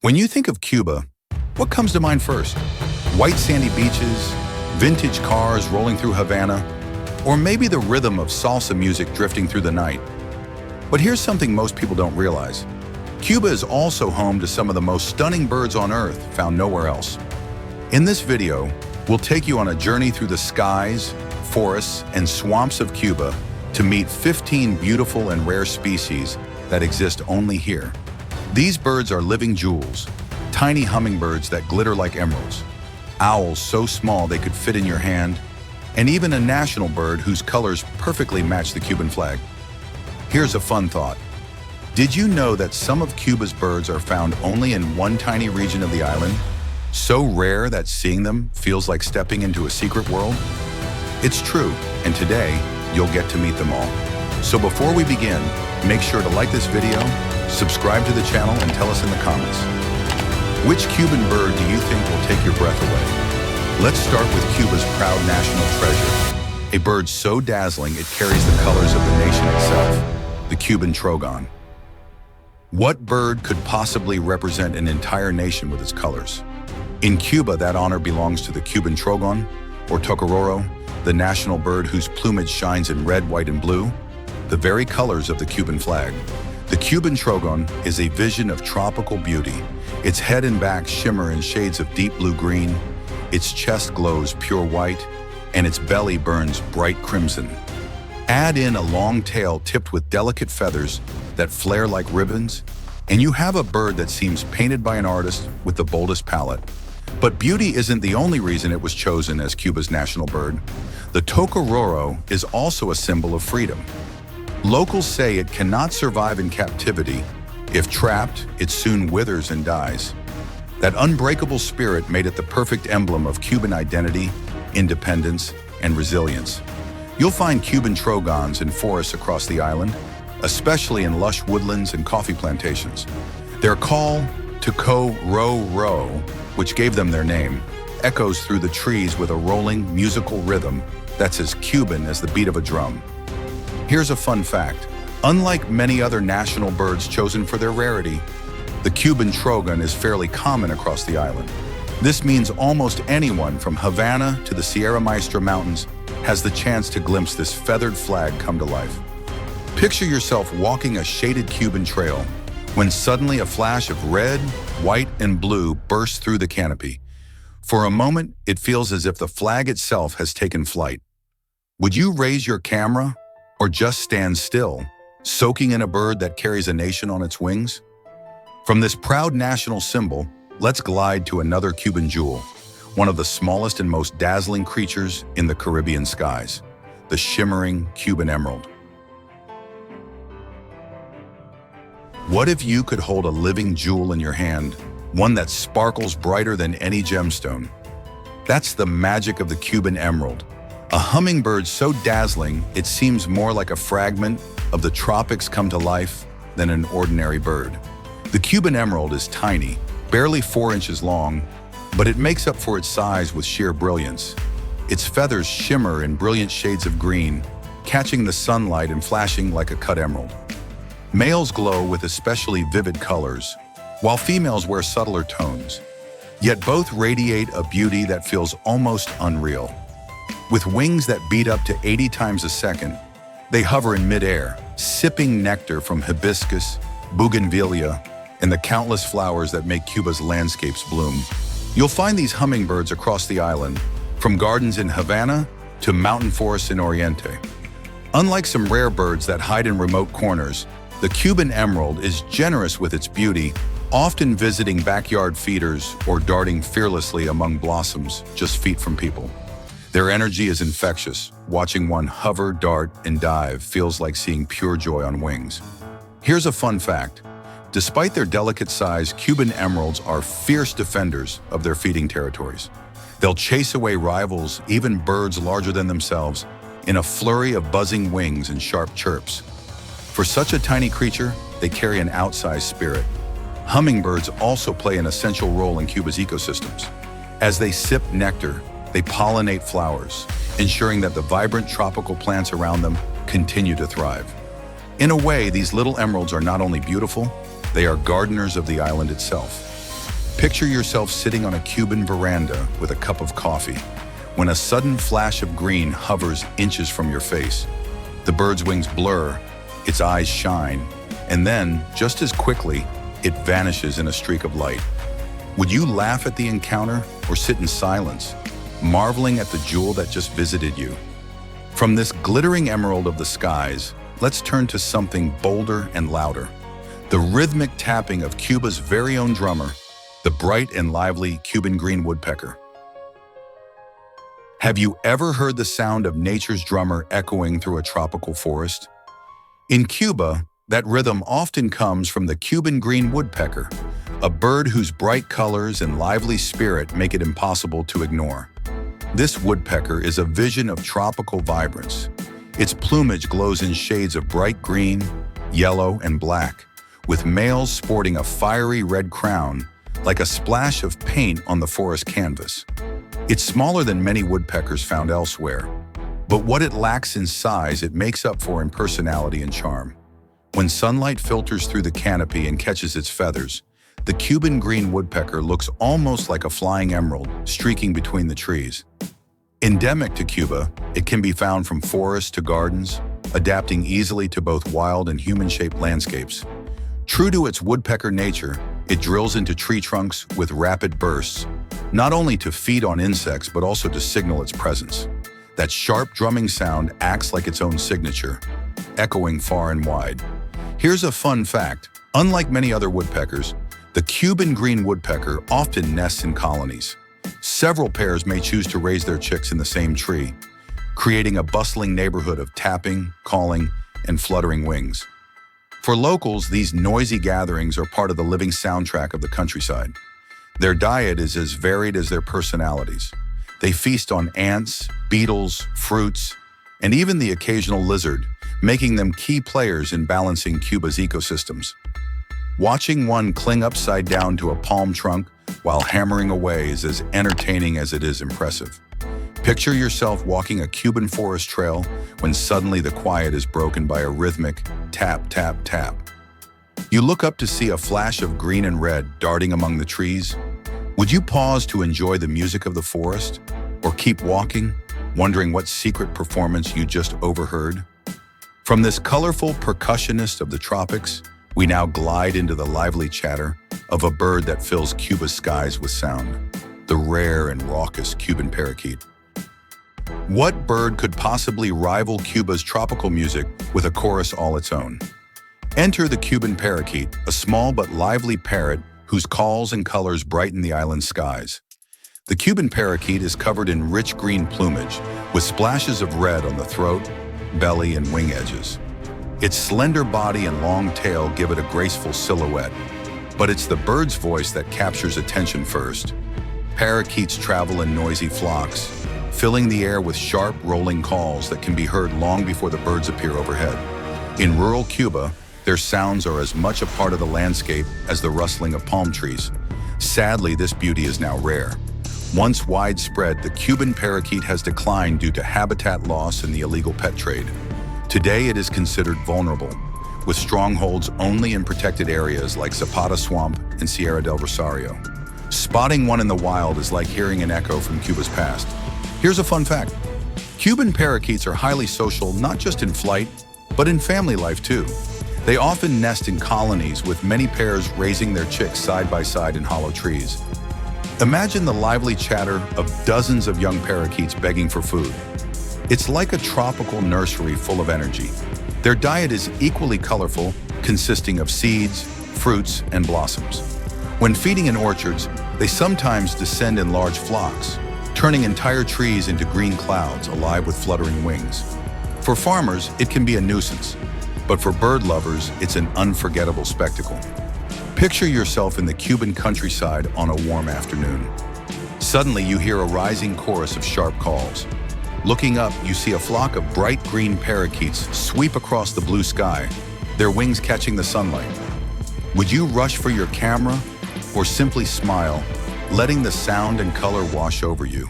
When you think of Cuba, what comes to mind first? White sandy beaches, vintage cars rolling through Havana, or maybe the rhythm of salsa music drifting through the night? But here's something most people don't realize. Cuba is also home to some of the most stunning birds on Earth found nowhere else. In this video, we'll take you on a journey through the skies, forests, and swamps of Cuba to meet 15 beautiful and rare species that exist only here. These birds are living jewels, tiny hummingbirds that glitter like emeralds, owls so small they could fit in your hand, and even a national bird whose colors perfectly match the Cuban flag. Here's a fun thought. Did you know that some of Cuba's birds are found only in one tiny region of the island? So rare that seeing them feels like stepping into a secret world? It's true, and today, you'll get to meet them all. So before we begin, make sure to like this video, subscribe to the channel, and tell us in the comments. Which Cuban bird do you think will take your breath away? Let's start with Cuba's proud national treasure, a bird so dazzling it carries the colors of the nation itself, the Cuban Trogon. What bird could possibly represent an entire nation with its colors? In Cuba, that honor belongs to the Cuban Trogon, or Tocororo, the national bird whose plumage shines in red, white, and blue, the very colors of the Cuban flag. The Cuban Trogon is a vision of tropical beauty. Its head and back shimmer in shades of deep blue-green, its chest glows pure white, and its belly burns bright crimson. Add in a long tail tipped with delicate feathers that flare like ribbons, and you have a bird that seems painted by an artist with the boldest palette. But beauty isn't the only reason it was chosen as Cuba's national bird. The Tocororo is also a symbol of freedom. Locals say it cannot survive in captivity. If trapped, it soon withers and dies. That unbreakable spirit made it the perfect emblem of Cuban identity, independence, and resilience. You'll find Cuban Trogons in forests across the island, especially in lush woodlands and coffee plantations. Their call, Tocororo, which gave them their name, echoes through the trees with a rolling, musical rhythm that's as Cuban as the beat of a drum. Here's a fun fact. Unlike many other national birds chosen for their rarity, the Cuban Trogon is fairly common across the island. This means almost anyone from Havana to the Sierra Maestra Mountains has the chance to glimpse this feathered flag come to life. Picture yourself walking a shaded Cuban trail when suddenly a flash of red, white, and blue bursts through the canopy. For a moment, it feels as if the flag itself has taken flight. Would you raise your camera or just stand still, soaking in a bird that carries a nation on its wings? From this proud national symbol, let's glide to another Cuban jewel, one of the smallest and most dazzling creatures in the Caribbean skies, the shimmering Cuban Emerald. What if you could hold a living jewel in your hand, one that sparkles brighter than any gemstone? That's the magic of the Cuban Emerald, a hummingbird so dazzling it seems more like a fragment of the tropics come to life than an ordinary bird. The Cuban Emerald is tiny, barely 4 inches long, but it makes up for its size with sheer brilliance. Its feathers shimmer in brilliant shades of green, catching the sunlight and flashing like a cut emerald. Males glow with especially vivid colors, while females wear subtler tones. Yet both radiate a beauty that feels almost unreal. With wings that beat up to 80 times a second, they hover in midair, sipping nectar from hibiscus, bougainvillea, and the countless flowers that make Cuba's landscapes bloom. You'll find these hummingbirds across the island, from gardens in Havana to mountain forests in Oriente. Unlike some rare birds that hide in remote corners, the Cuban Emerald is generous with its beauty, often visiting backyard feeders or darting fearlessly among blossoms just feet from people. Their energy is infectious. Watching one hover, dart, and dive feels like seeing pure joy on wings. Here's a fun fact. Despite their delicate size, Cuban emeralds are fierce defenders of their feeding territories. They'll chase away rivals, even birds larger than themselves, in a flurry of buzzing wings and sharp chirps. For such a tiny creature, they carry an outsized spirit. Hummingbirds also play an essential role in Cuba's ecosystems. As they sip nectar, they pollinate flowers, ensuring that the vibrant tropical plants around them continue to thrive. In a way, these little emeralds are not only beautiful, they are gardeners of the island itself. Picture yourself sitting on a Cuban veranda with a cup of coffee, when a sudden flash of green hovers inches from your face. The bird's wings blur, its eyes shine, and then, just as quickly, it vanishes in a streak of light. Would you laugh at the encounter or sit in silence, marveling at the jewel that just visited you? From this glittering emerald of the skies, let's turn to something bolder and louder. The rhythmic tapping of Cuba's very own drummer, the bright and lively Cuban green woodpecker. Have you ever heard the sound of nature's drummer echoing through a tropical forest? In Cuba, that rhythm often comes from the Cuban green woodpecker, a bird whose bright colors and lively spirit make it impossible to ignore. This woodpecker is a vision of tropical vibrance. Its plumage glows in shades of bright green, yellow, and black, with males sporting a fiery red crown like a splash of paint on the forest canvas. It's smaller than many woodpeckers found elsewhere, but what it lacks in size it makes up for in personality and charm. When sunlight filters through the canopy and catches its feathers, the Cuban green woodpecker looks almost like a flying emerald streaking between the trees. Endemic to Cuba, it can be found from forests to gardens, adapting easily to both wild and human-shaped landscapes. True to its woodpecker nature, it drills into tree trunks with rapid bursts, not only to feed on insects but also to signal its presence. That sharp drumming sound acts like its own signature, echoing far and wide. Here's a fun fact. Unlike many other woodpeckers, the Cuban green woodpecker often nests in colonies. Several pairs may choose to raise their chicks in the same tree, creating a bustling neighborhood of tapping, calling, and fluttering wings. For locals, these noisy gatherings are part of the living soundtrack of the countryside. Their diet is as varied as their personalities. They feast on ants, beetles, fruits, and even the occasional lizard, making them key players in balancing Cuba's ecosystems. Watching one cling upside down to a palm trunk while hammering away is as entertaining as it is impressive. Picture yourself walking a Cuban forest trail when suddenly the quiet is broken by a rhythmic tap, tap, tap. You look up to see a flash of green and red darting among the trees. Would you pause to enjoy the music of the forest, or keep walking, wondering what secret performance you just overheard? From this colorful percussionist of the tropics, we now glide into the lively chatter of a bird that fills Cuba's skies with sound, the rare and raucous Cuban parakeet. What bird could possibly rival Cuba's tropical music with a chorus all its own? Enter the Cuban parakeet, a small but lively parrot whose calls and colors brighten the island's skies. The Cuban parakeet is covered in rich green plumage, with splashes of red on the throat, belly, and wing edges. Its slender body and long tail give it a graceful silhouette, but it's the bird's voice that captures attention first. Parakeets travel in noisy flocks, filling the air with sharp, rolling calls that can be heard long before the birds appear overhead. In rural Cuba, their sounds are as much a part of the landscape as the rustling of palm trees. Sadly, this beauty is now rare. Once widespread, the Cuban parakeet has declined due to habitat loss and the illegal pet trade. Today, it is considered vulnerable, with strongholds only in protected areas like Zapata Swamp and Sierra del Rosario. Spotting one in the wild is like hearing an echo from Cuba's past. Here's a fun fact. Cuban parakeets are highly social not just in flight, but in family life too. They often nest in colonies with many pairs raising their chicks side by side in hollow trees. Imagine the lively chatter of dozens of young parakeets begging for food. It's like a tropical nursery full of energy. Their diet is equally colorful, consisting of seeds, fruits, and blossoms. When feeding in orchards, they sometimes descend in large flocks, turning entire trees into green clouds alive with fluttering wings. For farmers, it can be a nuisance, but for bird lovers, it's an unforgettable spectacle. Picture yourself in the Cuban countryside on a warm afternoon. Suddenly, you hear a rising chorus of sharp calls. Looking up, you see a flock of bright green parakeets sweep across the blue sky, their wings catching the sunlight. Would you rush for your camera or simply smile, letting the sound and color wash over you?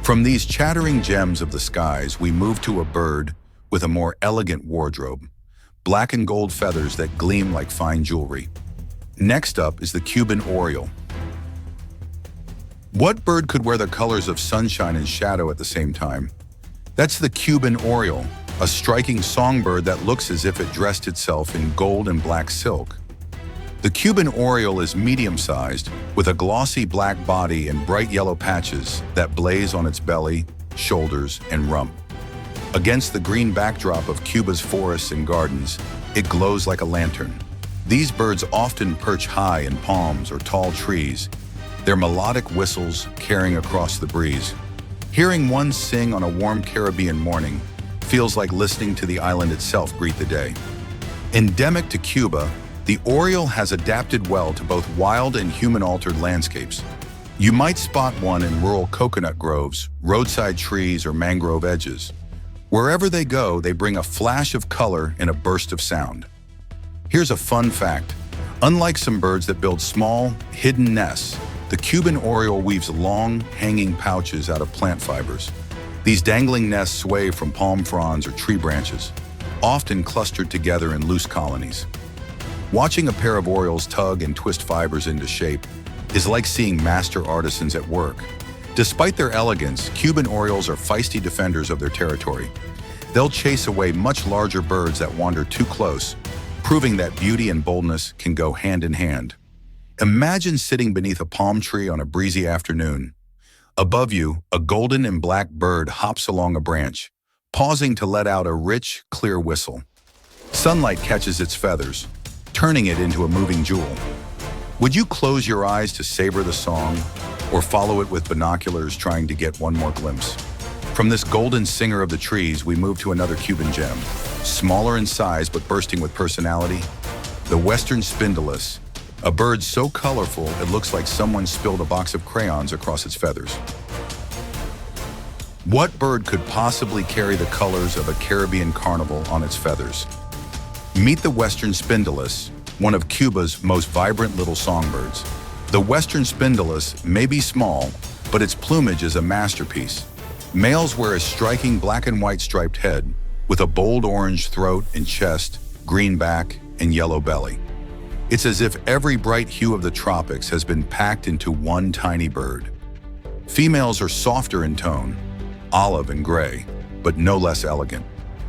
From these chattering gems of the skies, we move to a bird with a more elegant wardrobe, black and gold feathers that gleam like fine jewelry. Next up is the Cuban Oriole, What bird could wear the colors of sunshine and shadow at the same time? That's the Cuban Oriole, a striking songbird that looks as if it dressed itself in gold and black silk. The Cuban Oriole is medium-sized, with a glossy black body and bright yellow patches that blaze on its belly, shoulders, and rump. Against the green backdrop of Cuba's forests and gardens, it glows like a lantern. These birds often perch high in palms or tall trees, their melodic whistles carrying across the breeze. Hearing one sing on a warm Caribbean morning feels like listening to the island itself greet the day. Endemic to Cuba, the Oriole has adapted well to both wild and human-altered landscapes. You might spot one in rural coconut groves, roadside trees, or mangrove edges. Wherever they go, they bring a flash of color and a burst of sound. Here's a fun fact. Unlike some birds that build small, hidden nests, the Cuban Oriole weaves long, hanging pouches out of plant fibers. These dangling nests sway from palm fronds or tree branches, often clustered together in loose colonies. Watching a pair of orioles tug and twist fibers into shape is like seeing master artisans at work. Despite their elegance, Cuban Orioles are feisty defenders of their territory. They'll chase away much larger birds that wander too close, proving that beauty and boldness can go hand in hand. Imagine sitting beneath a palm tree on a breezy afternoon. Above you, a golden and black bird hops along a branch, pausing to let out a rich, clear whistle. Sunlight catches its feathers, turning it into a moving jewel. Would you close your eyes to savor the song, or follow it with binoculars trying to get one more glimpse? From this golden singer of the trees, we move to another Cuban gem. Smaller in size but bursting with personality, the western Spindalis, a bird so colorful it looks like someone spilled a box of crayons across its feathers. What bird could possibly carry the colors of a Caribbean carnival on its feathers? Meet the western Spindalis, one of Cuba's most vibrant little songbirds. The western Spindalis may be small, but its plumage is a masterpiece. Males wear a striking black and white striped head, with a bold orange throat and chest, green back, and yellow belly. It's as if every bright hue of the tropics has been packed into one tiny bird. Females are softer in tone, olive and gray, but no less elegant.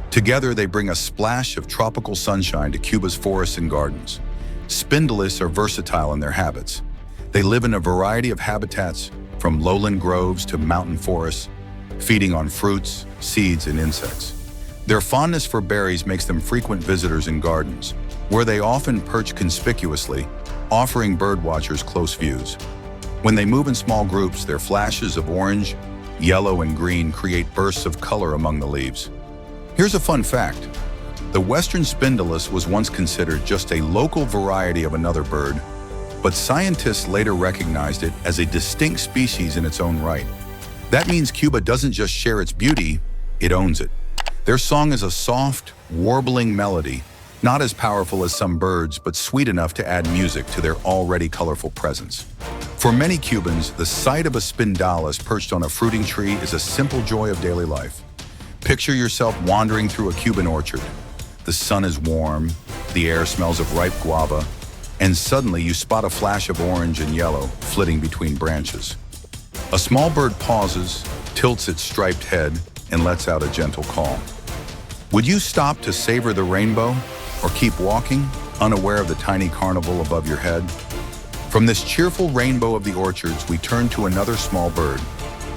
Together, they bring a splash of tropical sunshine to Cuba's forests and gardens. Spindalis are versatile in their habits. They live in a variety of habitats, from lowland groves to mountain forests, feeding on fruits, seeds, and insects. Their fondness for berries makes them frequent visitors in gardens, where they often perch conspicuously, offering birdwatchers close views. When they move in small groups, their flashes of orange, yellow, and green create bursts of color among the leaves. Here's a fun fact. The western Spindalis was once considered just a local variety of another bird, but scientists later recognized it as a distinct species in its own right. That means Cuba doesn't just share its beauty, it owns it. Their song is a soft, warbling melody, not as powerful as some birds, but sweet enough to add music to their already colorful presence. For many Cubans, the sight of a Spindalis perched on a fruiting tree is a simple joy of daily life. Picture yourself wandering through a Cuban orchard. The sun is warm, the air smells of ripe guava, and suddenly you spot a flash of orange and yellow flitting between branches. A small bird pauses, tilts its striped head, and lets out a gentle call. Would you stop to savor the rainbow, or keep walking, unaware of the tiny carnival above your head? From this cheerful rainbow of the orchards, we turn to another small bird,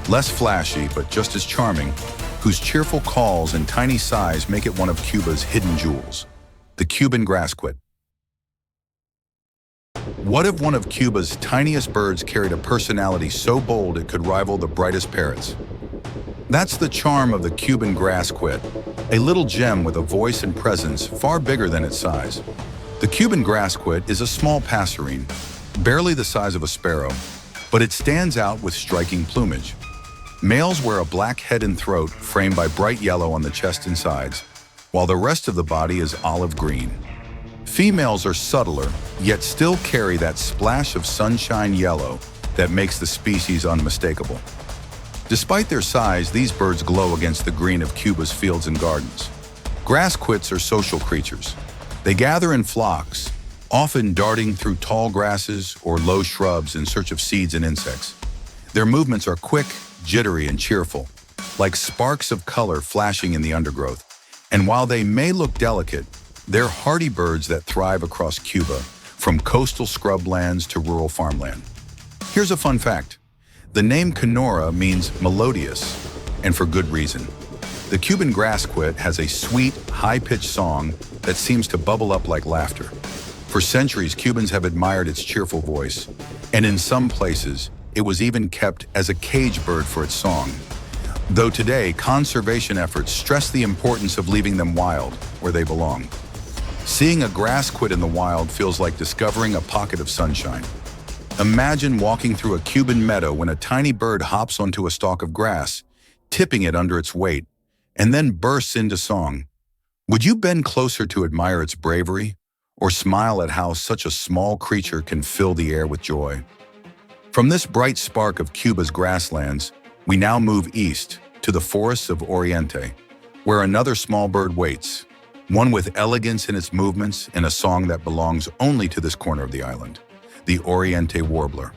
less flashy but just as charming, whose cheerful calls and tiny size make it one of Cuba's hidden jewels, the Cuban Grassquit. What if one of Cuba's tiniest birds carried a personality so bold it could rival the brightest parrots? That's the charm of the Cuban Grassquit, a little gem with a voice and presence far bigger than its size. The Cuban Grassquit is a small passerine, barely the size of a sparrow, but it stands out with striking plumage. Males wear a black head and throat framed by bright yellow on the chest and sides, while the rest of the body is olive green. Females are subtler, yet still carry that splash of sunshine yellow that makes the species unmistakable. Despite their size, these birds glow against the green of Cuba's fields and gardens. Grassquits are social creatures. They gather in flocks, often darting through tall grasses or low shrubs in search of seeds and insects. Their movements are quick, jittery, and cheerful, like sparks of color flashing in the undergrowth. And while they may look delicate, they're hardy birds that thrive across Cuba, from coastal scrublands to rural farmland. Here's a fun fact. The name Canora means melodious, and for good reason. The Cuban Grassquit has a sweet, high-pitched song that seems to bubble up like laughter. For centuries, Cubans have admired its cheerful voice, and in some places, it was even kept as a cage bird for its song. Though today, conservation efforts stress the importance of leaving them wild, where they belong. Seeing a grassquit in the wild feels like discovering a pocket of sunshine. Imagine walking through a Cuban meadow when a tiny bird hops onto a stalk of grass, tipping it under its weight, and then bursts into song. Would you bend closer to admire its bravery, or smile at how such a small creature can fill the air with joy? From this bright spark of Cuba's grasslands, we now move east to the forests of Oriente, where another small bird waits, one with elegance in its movements and a song that belongs only to this corner of the island, the Oriente warbler.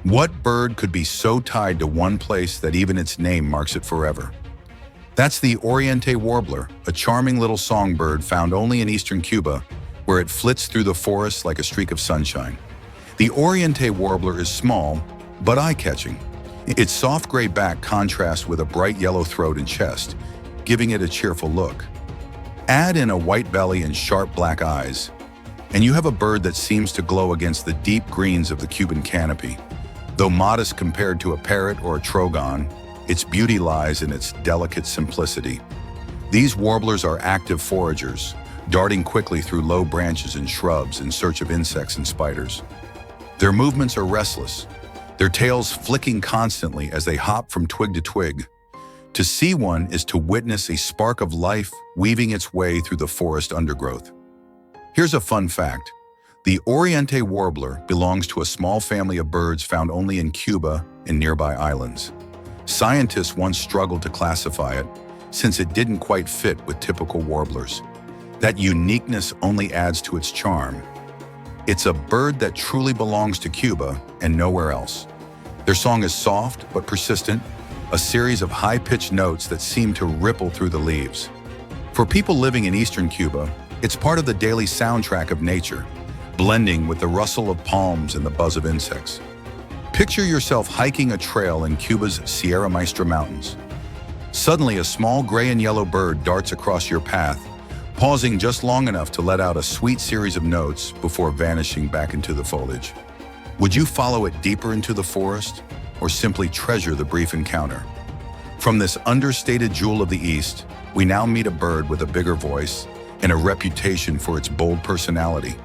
What bird could be so tied to one place that even its name marks it forever? That's the Oriente warbler, a charming little songbird found only in eastern Cuba, where it flits through the forest like a streak of sunshine. The Oriente warbler is small, but eye-catching. Its soft gray back contrasts with a bright yellow throat and chest, giving it a cheerful look. Add in a white belly and sharp black eyes, and you have a bird that seems to glow against the deep greens of the Cuban canopy. Though modest compared to a parrot or a trogon, its beauty lies in its delicate simplicity. These warblers are active foragers, darting quickly through low branches and shrubs in search of insects and spiders. Their movements are restless, their tails flicking constantly as they hop from twig to twig. To see one is to witness a spark of life weaving its way through the forest undergrowth. Here's a fun fact. The Oriente warbler belongs to a small family of birds found only in Cuba and nearby islands. Scientists once struggled to classify it, since it didn't quite fit with typical warblers. That uniqueness only adds to its charm. It's a bird that truly belongs to Cuba and nowhere else. Their song is soft but persistent, a series of high-pitched notes that seem to ripple through the leaves. For people living in eastern Cuba, it's part of the daily soundtrack of nature, blending with the rustle of palms and the buzz of insects. Picture yourself hiking a trail in Cuba's Sierra Maestra Mountains. Suddenly, a small gray and yellow bird darts across your path, pausing just long enough to let out a sweet series of notes before vanishing back into the foliage. Would you follow it deeper into the forest, or simply treasure the brief encounter? From this understated jewel of the East, we now meet a bird with a bigger voice and a reputation for its bold personality,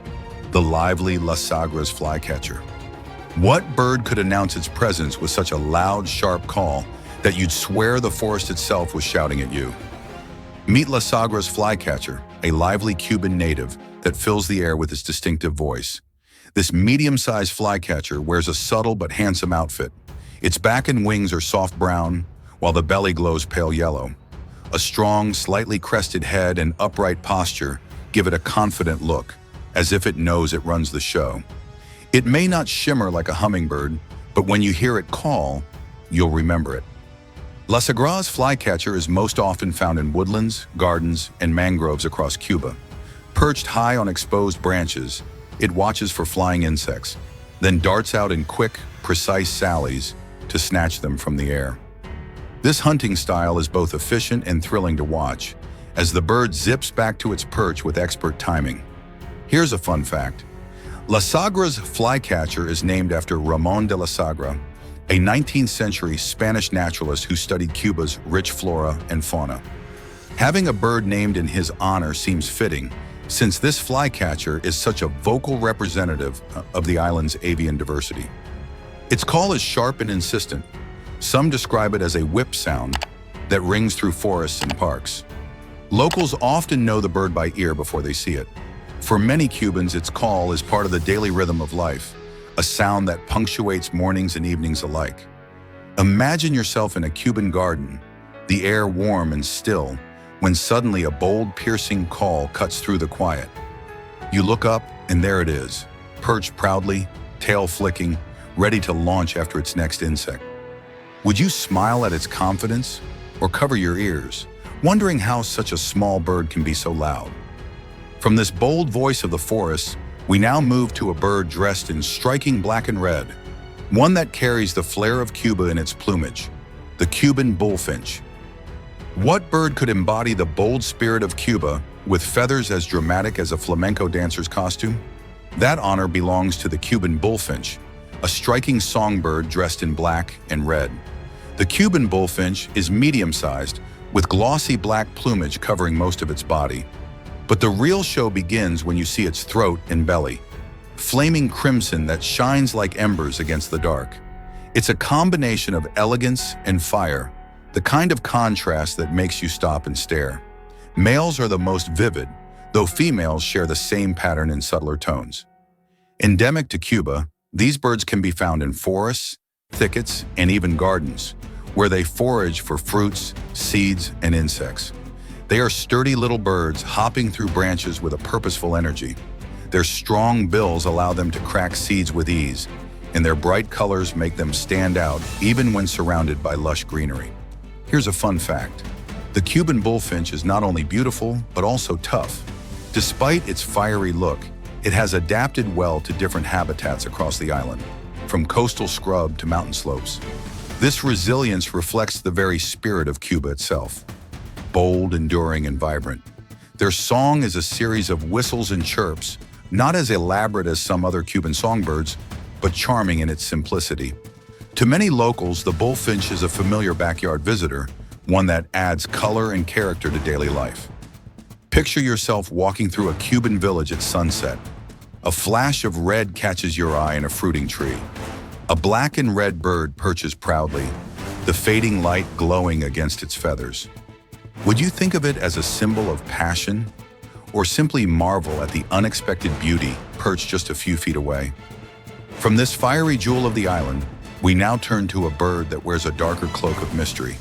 the lively Lasagra's flycatcher. What bird could announce its presence with such a loud, sharp call that you'd swear the forest itself was shouting at you? Meet Lasagra's flycatcher, a lively Cuban native that fills the air with its distinctive voice. This medium-sized flycatcher wears a subtle but handsome outfit. Its back and wings are soft brown, while the belly glows pale yellow. A strong, slightly crested head and upright posture give it a confident look, as if it knows it runs the show. It may not shimmer like a hummingbird, but when you hear it call, you'll remember it. Lasagra's flycatcher is most often found in woodlands, gardens, and mangroves across Cuba. Perched high on exposed branches, it watches for flying insects, then darts out in quick, precise sallies to snatch them from the air. This hunting style is both efficient and thrilling to watch, as the bird zips back to its perch with expert timing. Here's a fun fact. Lasagra's flycatcher is named after Ramon de Lasagra, a 19th century Spanish naturalist who studied Cuba's rich flora and fauna. Having a bird named in his honor seems fitting, since this flycatcher is such a vocal representative of the island's avian diversity. Its call is sharp and insistent. Some describe it as a whip sound that rings through forests and parks. Locals often know the bird by ear before they see it. For many Cubans, its call is part of the daily rhythm of life, a sound that punctuates mornings and evenings alike. Imagine yourself in a Cuban garden, the air warm and still, when suddenly a bold, piercing call cuts through the quiet. You look up, and there it is, perched proudly, tail flicking, ready to launch after its next insect. Would you smile at its confidence or cover your ears, wondering how such a small bird can be so loud? From this bold voice of the forest, we now move to a bird dressed in striking black and red, one that carries the flair of Cuba in its plumage, the Cuban Bullfinch. What bird could embody the bold spirit of Cuba with feathers as dramatic as a flamenco dancer's costume? That honor belongs to the Cuban Bullfinch, a striking songbird dressed in black and red. The Cuban Bullfinch is medium-sized, with glossy black plumage covering most of its body. But the real show begins when you see its throat and belly, flaming crimson that shines like embers against the dark. It's a combination of elegance and fire, the kind of contrast that makes you stop and stare. Males are the most vivid, though females share the same pattern in subtler tones. Endemic to Cuba, these birds can be found in forests, thickets, and even gardens, where they forage for fruits, seeds, and insects. They are sturdy little birds hopping through branches with a purposeful energy. Their strong bills allow them to crack seeds with ease, and their bright colors make them stand out even when surrounded by lush greenery. Here's a fun fact. The Cuban Bullfinch is not only beautiful, but also tough. Despite its fiery look, it has adapted well to different habitats across the island, from coastal scrub to mountain slopes. This resilience reflects the very spirit of Cuba itself. Bold, enduring, and vibrant. Their song is a series of whistles and chirps, not as elaborate as some other Cuban songbirds, but charming in its simplicity. To many locals, the bullfinch is a familiar backyard visitor, one that adds color and character to daily life. Picture yourself walking through a Cuban village at sunset. A flash of red catches your eye in a fruiting tree. A black and red bird perches proudly, the fading light glowing against its feathers. Would you think of it as a symbol of passion, or simply marvel at the unexpected beauty perched just a few feet away? From this fiery jewel of the island, we now turn to a bird that wears a darker cloak of mystery.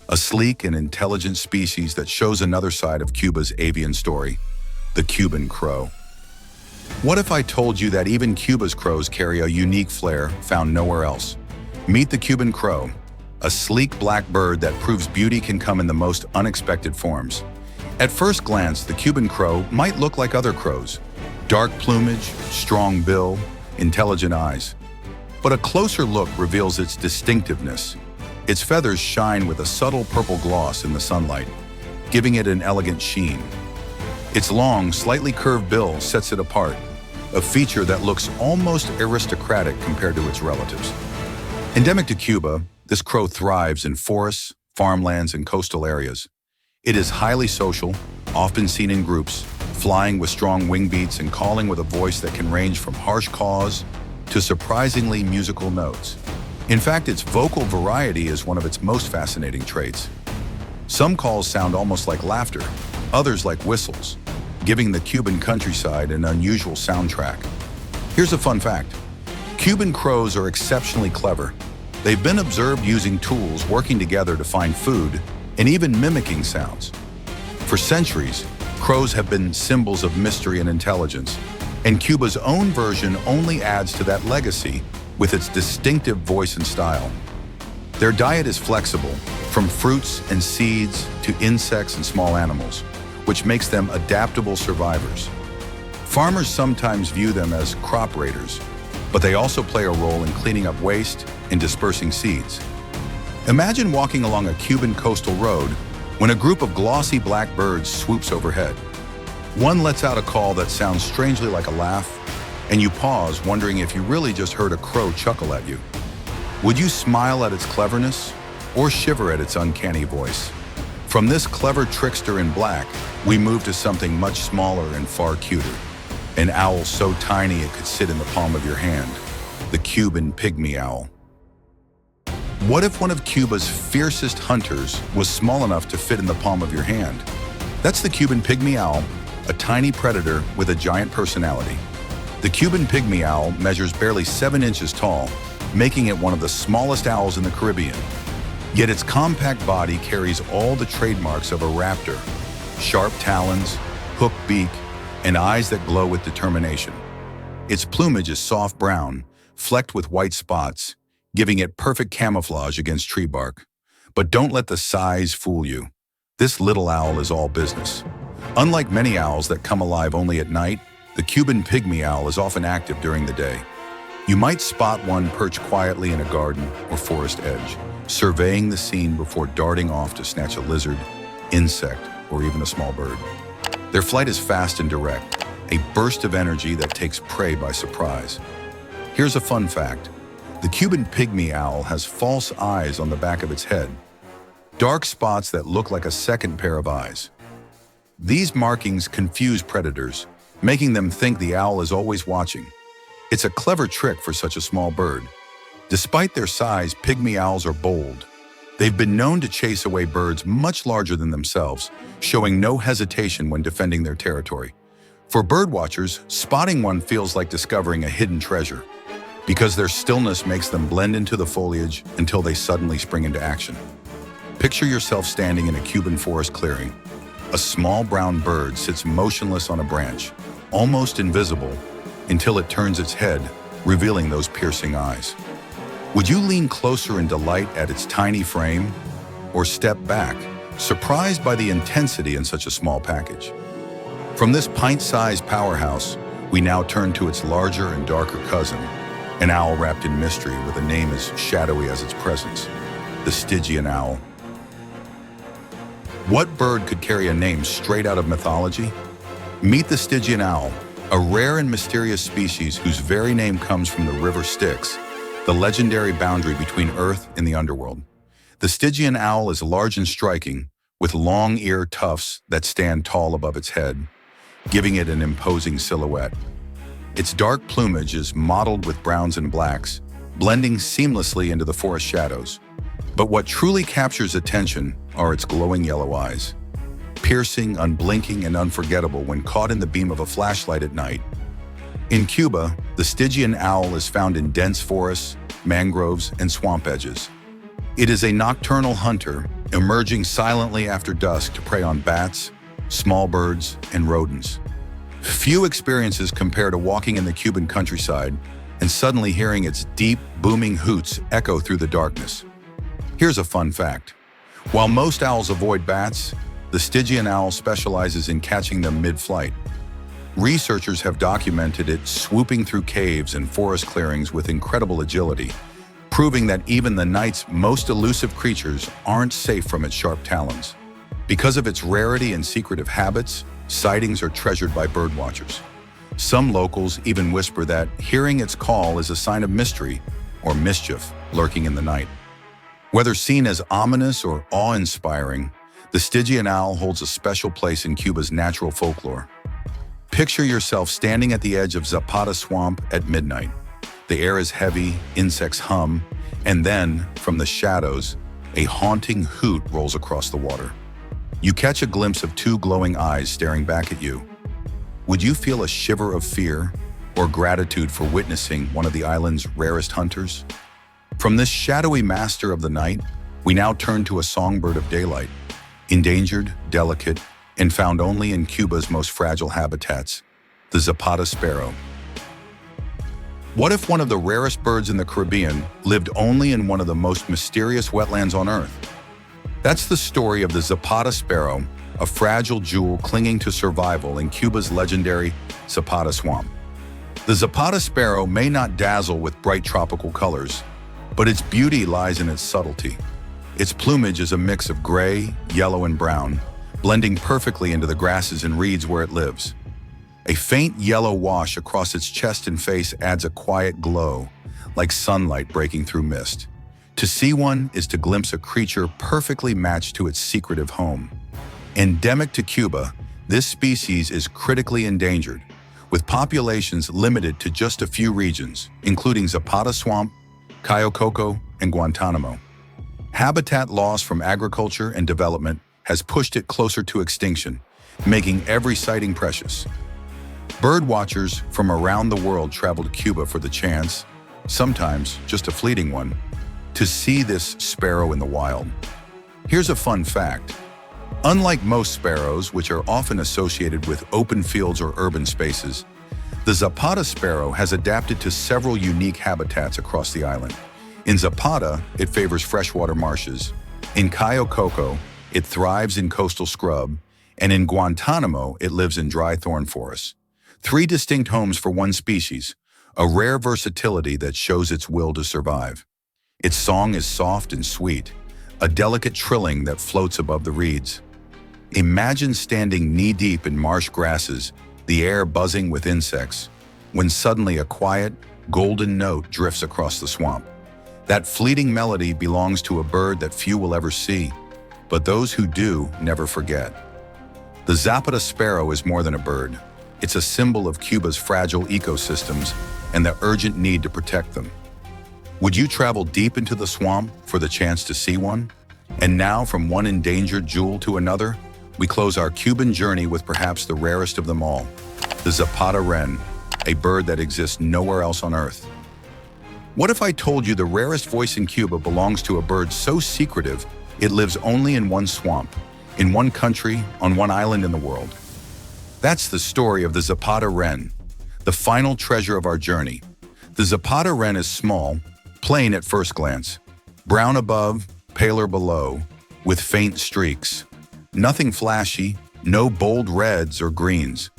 A sleek and intelligent species that shows another side of Cuba's avian story, the Cuban crow. What if I told you that even Cuba's crows carry a unique flair found nowhere else? Meet the Cuban crow, a sleek black bird that proves beauty can come in the most unexpected forms. At first glance, the Cuban crow might look like other crows. Dark plumage, strong bill, intelligent eyes. But a closer look reveals its distinctiveness. Its feathers shine with a subtle purple gloss in the sunlight, giving it an elegant sheen. Its long, slightly curved bill sets it apart, a feature that looks almost aristocratic compared to its relatives. Endemic to Cuba, this crow thrives in forests, farmlands, and coastal areas. It is highly social, often seen in groups, flying with strong wing beats and calling with a voice that can range from harsh caws to surprisingly musical notes. In fact, its vocal variety is one of its most fascinating traits. Some calls sound almost like laughter, others like whistles, giving the Cuban countryside an unusual soundtrack. Here's a fun fact. Cuban crows are exceptionally clever. They've been observed using tools, working together to find food, and even mimicking sounds. For centuries, crows have been symbols of mystery and intelligence, and Cuba's own version only adds to that legacy with its distinctive voice and style. Their diet is flexible, from fruits and seeds to insects and small animals, which makes them adaptable survivors. Farmers sometimes view them as crop raiders, but they also play a role in cleaning up waste and dispersing seeds. Imagine walking along a Cuban coastal road when a group of glossy black birds swoops overhead. One lets out a call that sounds strangely like a laugh, and you pause, wondering if you really just heard a crow chuckle at you. Would you smile at its cleverness or shiver at its uncanny voice? From this clever trickster in black, we move to something much smaller and far cuter. An owl so tiny it could sit in the palm of your hand, the Cuban Pygmy owl. What if one of Cuba's fiercest hunters was small enough to fit in the palm of your hand? That's the Cuban Pygmy owl, a tiny predator with a giant personality. The Cuban Pygmy owl measures barely 7 inches tall, making it one of the smallest owls in the Caribbean. Yet its compact body carries all the trademarks of a raptor: sharp talons, hooked beak, and eyes that glow with determination. Its plumage is soft brown, flecked with white spots, giving it perfect camouflage against tree bark. But don't let the size fool you. This little owl is all business. Unlike many owls that come alive only at night, the Cuban pygmy owl is often active during the day. You might spot one perched quietly in a garden or forest edge, surveying the scene before darting off to snatch a lizard, insect, or even a small bird. Their flight is fast and direct, a burst of energy that takes prey by surprise. Here's a fun fact. The Cuban pygmy owl has false eyes on the back of its head, dark spots that look like a second pair of eyes. These markings confuse predators, making them think the owl is always watching. It's a clever trick for such a small bird. Despite their size, pygmy owls are bold. They've been known to chase away birds much larger than themselves, showing no hesitation when defending their territory. For birdwatchers, spotting one feels like discovering a hidden treasure, because their stillness makes them blend into the foliage until they suddenly spring into action. Picture yourself standing in a Cuban forest clearing. A small brown bird sits motionless on a branch, almost invisible, until it turns its head, revealing those piercing eyes. Would you lean closer in delight at its tiny frame, or step back, surprised by the intensity in such a small package? From this pint-sized powerhouse, we now turn to its larger and darker cousin, an owl wrapped in mystery with a name as shadowy as its presence, the Stygian owl. What bird could carry a name straight out of mythology? Meet the Stygian owl, a rare and mysterious species whose very name comes from the river Styx, the legendary boundary between Earth and the underworld. The Stygian owl is large and striking, with long ear tufts that stand tall above its head, giving it an imposing silhouette. Its dark plumage is mottled with browns and blacks, blending seamlessly into the forest shadows. But what truly captures attention are its glowing yellow eyes, piercing, unblinking, and unforgettable when caught in the beam of a flashlight at night. In Cuba, the Stygian owl is found in dense forests, mangroves, and swamp edges. It is a nocturnal hunter, emerging silently after dusk to prey on bats, small birds, and rodents. Few experiences compare to walking in the Cuban countryside and suddenly hearing its deep, booming hoots echo through the darkness. Here's a fun fact. While most owls avoid bats, the Stygian owl specializes in catching them mid-flight. Researchers have documented it swooping through caves and forest clearings with incredible agility, proving that even the night's most elusive creatures aren't safe from its sharp talons. Because of its rarity and secretive habits, sightings are treasured by birdwatchers. Some locals even whisper that hearing its call is a sign of mystery or mischief lurking in the night. Whether seen as ominous or awe-inspiring, the Stygian owl holds a special place in Cuba's natural folklore. Picture yourself standing at the edge of Zapata swamp at midnight. The air is heavy, insects hum, and then, from the shadows, a haunting hoot rolls across the water. You catch a glimpse of two glowing eyes staring back at you. Would you feel a shiver of fear or gratitude for witnessing one of the island's rarest hunters? From this shadowy master of the night, we now turn to a songbird of daylight, endangered, delicate, and found only in Cuba's most fragile habitats, the Zapata sparrow. What if one of the rarest birds in the Caribbean lived only in one of the most mysterious wetlands on Earth? That's the story of the Zapata sparrow, a fragile jewel clinging to survival in Cuba's legendary Zapata swamp. The Zapata sparrow may not dazzle with bright tropical colors, but its beauty lies in its subtlety. Its plumage is a mix of gray, yellow, and brown, blending perfectly into the grasses and reeds where it lives. A faint yellow wash across its chest and face adds a quiet glow, like sunlight breaking through mist. To see one is to glimpse a creature perfectly matched to its secretive home. Endemic to Cuba, this species is critically endangered, with populations limited to just a few regions, including Zapata Swamp, Cayo Coco, and Guantanamo. Habitat loss from agriculture and development has pushed it closer to extinction, making every sighting precious. Birdwatchers from around the world travel to Cuba for the chance, sometimes just a fleeting one, to see this sparrow in the wild. Here's a fun fact. Unlike most sparrows, which are often associated with open fields or urban spaces, The Zapata sparrow has adapted to several unique habitats across the island. In Zapata, it favors freshwater marshes. In Cayo Coco, it thrives in coastal scrub. And in Guantanamo, it lives in dry thorn forests. 3 distinct homes for one species, a rare versatility that shows its will to survive. Its song is soft and sweet, a delicate trilling that floats above the reeds. Imagine standing knee-deep in marsh grasses, the air buzzing with insects, when suddenly a quiet, golden note drifts across the swamp. That fleeting melody belongs to a bird that few will ever see, but those who do never forget. The Zapata sparrow is more than a bird. It's a symbol of Cuba's fragile ecosystems and the urgent need to protect them. Would you travel deep into the swamp for the chance to see one? And now, from one endangered jewel to another, we close our Cuban journey with perhaps the rarest of them all, the Zapata wren, a bird that exists nowhere else on Earth. What if I told you the rarest voice in Cuba belongs to a bird so secretive it lives only in one swamp, in one country, on one island in the world? That's the story of the Zapata wren, the final treasure of our journey. The Zapata wren is small, plain at first glance, brown above, paler below, with faint streaks. Nothing flashy, no bold reds or greens.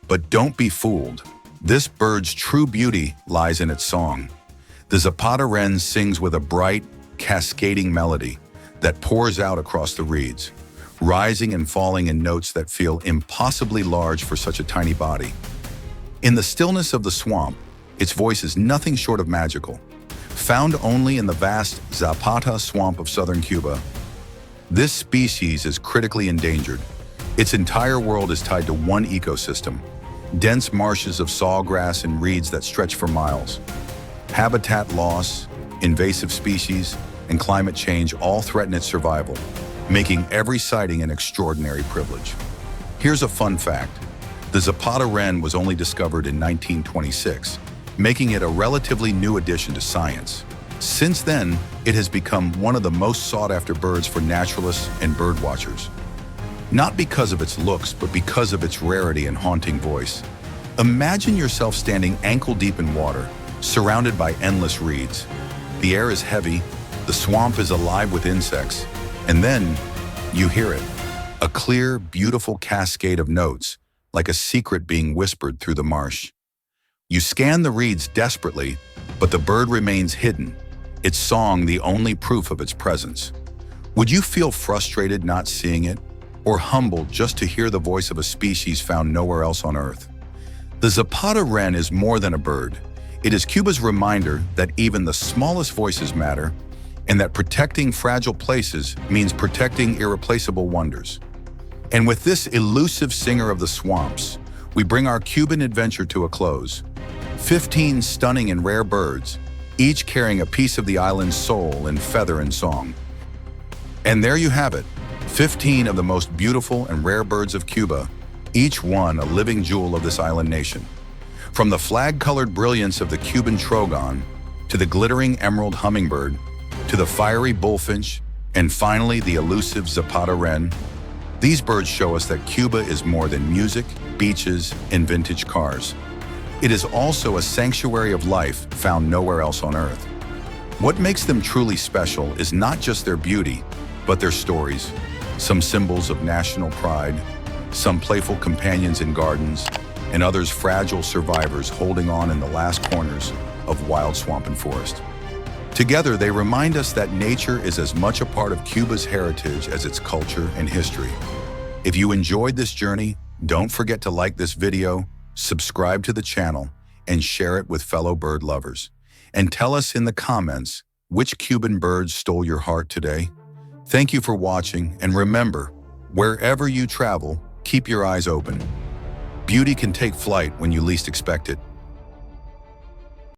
But don't be fooled. This bird's true beauty lies in its song. The Zapata wren sings with a bright, cascading melody that pours out across the reeds, rising and falling in notes that feel impossibly large for such a tiny body. In the stillness of the swamp, its voice is nothing short of magical. Found only in the vast Zapata swamp of southern Cuba, this species is critically endangered. Its entire world is tied to one ecosystem, dense marshes of sawgrass and reeds that stretch for miles. Habitat loss, invasive species, and climate change all threaten its survival, making every sighting an extraordinary privilege. Here's a fun fact. The Zapata wren was only discovered in 1926, making it a relatively new addition to science. Since then, it has become one of the most sought-after birds for naturalists and birdwatchers. Not because of its looks, but because of its rarity and haunting voice. Imagine yourself standing ankle-deep in water, surrounded by endless reeds. The air is heavy, the swamp is alive with insects, and then you hear it. A clear, beautiful cascade of notes, like a secret being whispered through the marsh. You scan the reeds desperately, but the bird remains hidden, its song the only proof of its presence. Would you feel frustrated not seeing it, or humbled just to hear the voice of a species found nowhere else on Earth? The Zapata wren is more than a bird. It is Cuba's reminder that even the smallest voices matter, and that protecting fragile places means protecting irreplaceable wonders. And with this elusive singer of the swamps, we bring our Cuban adventure to a close. 15 stunning and rare birds, each carrying a piece of the island's soul in feather and song. And there you have it, 15 of the most beautiful and rare birds of Cuba, each one a living jewel of this island nation. From the flag-colored brilliance of the Cuban Trogon, to the glittering emerald hummingbird, to the fiery bullfinch, and finally the elusive Zapata wren, these birds show us that Cuba is more than music, beaches, and vintage cars. It is also a sanctuary of life found nowhere else on Earth. What makes them truly special is not just their beauty, but their stories. Some symbols of national pride, some playful companions in gardens, and others fragile survivors holding on in the last corners of wild swamp and forest. Together, they remind us that nature is as much a part of Cuba's heritage as its culture and history. If you enjoyed this journey, don't forget to like this video, subscribe to the channel, and share it with fellow bird lovers. And tell us in the comments which Cuban bird stole your heart today. Thank you for watching, and remember, wherever you travel, keep your eyes open. Beauty can take flight when you least expect it.